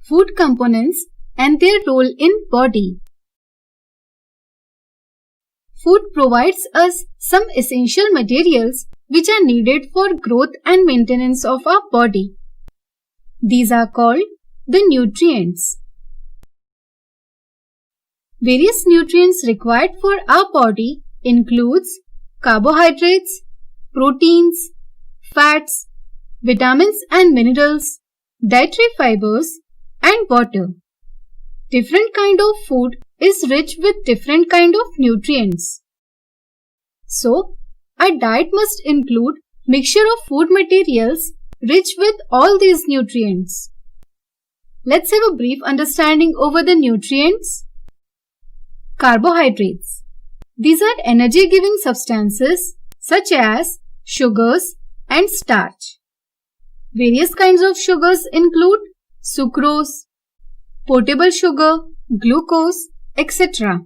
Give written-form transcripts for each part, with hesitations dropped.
food components and their role in body. Food provides us some essential materials which are needed for growth and maintenance of our body. These are called the nutrients. Various nutrients required for our body includes carbohydrates, proteins, fats, vitamins and minerals, dietary fibers, and water. Different kind of food is rich with different kind of nutrients. So, our diet must include mixture of food materials rich with all these nutrients. Let's have a brief understanding over the nutrients. Carbohydrates. These are energy-giving substances such as sugars and starch. Various kinds of sugars include sucrose, portable sugar, glucose, etc.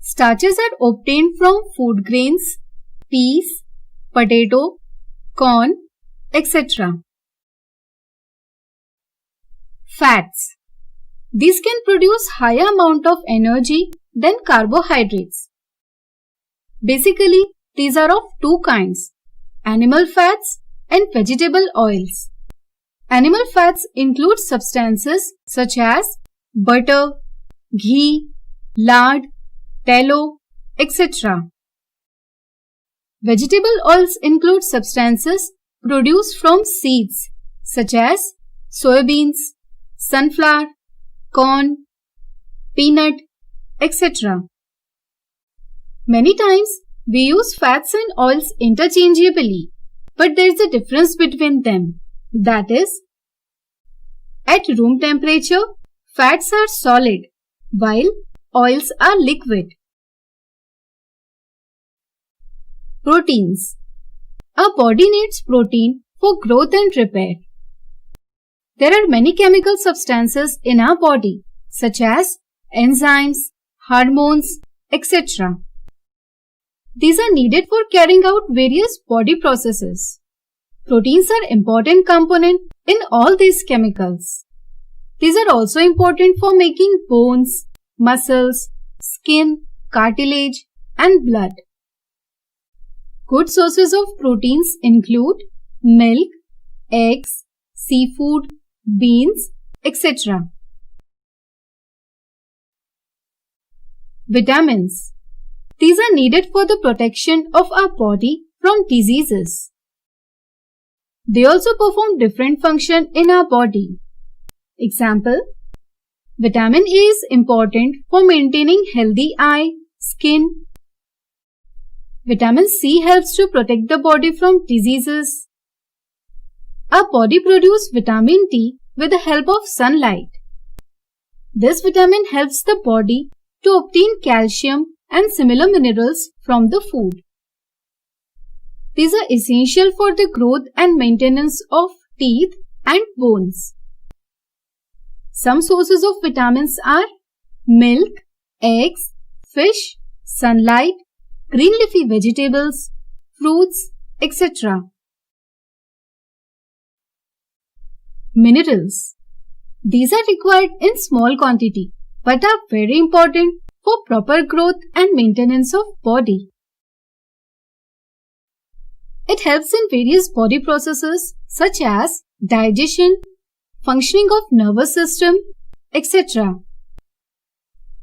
Starches are obtained from food grains, peas, potato, corn, etc. Fats. These can produce higher amount of energy than carbohydrates. Basically, these are of two kinds, animal fats and vegetable oils. Animal fats include substances such as butter, ghee, lard, tallow, etc. Vegetable oils include substances produced from seeds such as soybeans, sunflower, corn, peanut, etc. Many times we use fats and oils interchangeably, but there is a difference between them. That is, at room temperature, fats are solid while oils are liquid. Proteins. Our body needs protein for growth and repair. There are many chemical substances in our body such as enzymes, hormones, etc. These are needed for carrying out various body processes. Proteins are important component in all these chemicals. These are also important for making bones, muscles, skin, cartilage, and blood. Good sources of proteins include milk, eggs, seafood, beans, etc. Vitamins. These are needed for the protection of our body from diseases. They also perform different functions in our body. Example, vitamin A is important for maintaining healthy eye, skin. Vitamin C helps to protect the body from diseases. Our body produces vitamin D with the help of sunlight. This vitamin helps the body to obtain calcium and similar minerals from the food. These are essential for the growth and maintenance of teeth and bones. Some sources of vitamins are milk, eggs, fish, sunlight, green leafy vegetables, fruits, etc. Minerals. These are required in small quantity but are very important for proper growth and maintenance of body. It helps in various body processes such as digestion, functioning of nervous system, etc.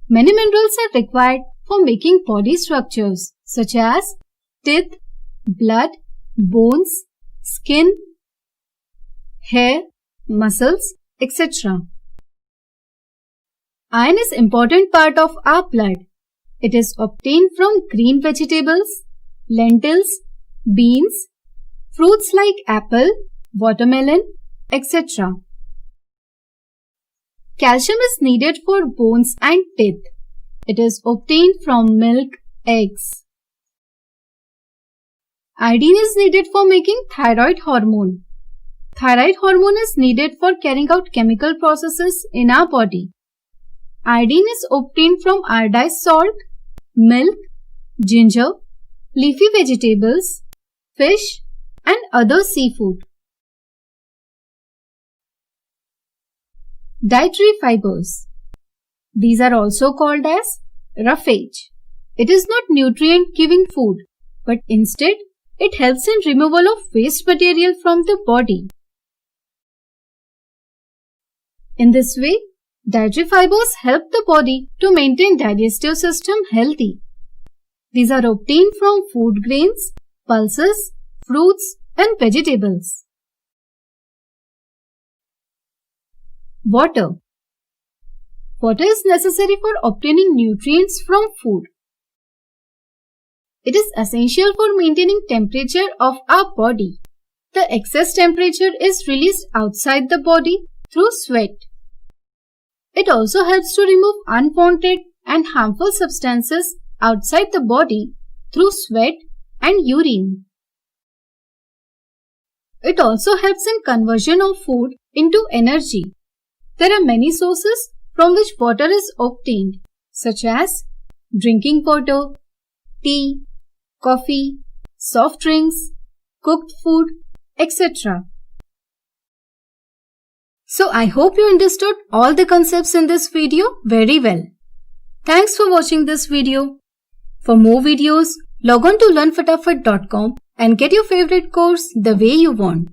Many minerals are required for making body structures such as teeth, blood, bones, skin, hair, muscles, etc. Iron is an important part of our blood. It is obtained from green vegetables, lentils, beans, fruits like apple, watermelon, etc. Calcium is needed for bones and teeth. It is obtained from milk, eggs. Iodine is needed for making thyroid hormone. Thyroid hormone is needed for carrying out chemical processes in our body. Iodine is obtained from iodized salt, milk, ginger, leafy vegetables, fish, and other seafood. Dietary fibers. These are also called as roughage. It is not nutrient-giving food, but instead it helps in removal of waste material from the body. In this way, dietary fibers help the body to maintain digestive system healthy. These are obtained from food grains, pulses, fruits and vegetables. Water. Water is necessary for obtaining nutrients from food. It is essential for maintaining temperature of our body. The excess temperature is released outside the body through sweat. It also helps to remove unwanted and harmful substances outside the body through sweat and urine. It also helps in conversion of food into energy. There are many sources from which water is obtained, such as drinking water, tea, coffee, soft drinks, cooked food, etc. So I hope you understood all the concepts in this video very well. Thanks for watching this video. For more videos, log on to learnfatafat.com and get your favorite course the way you want.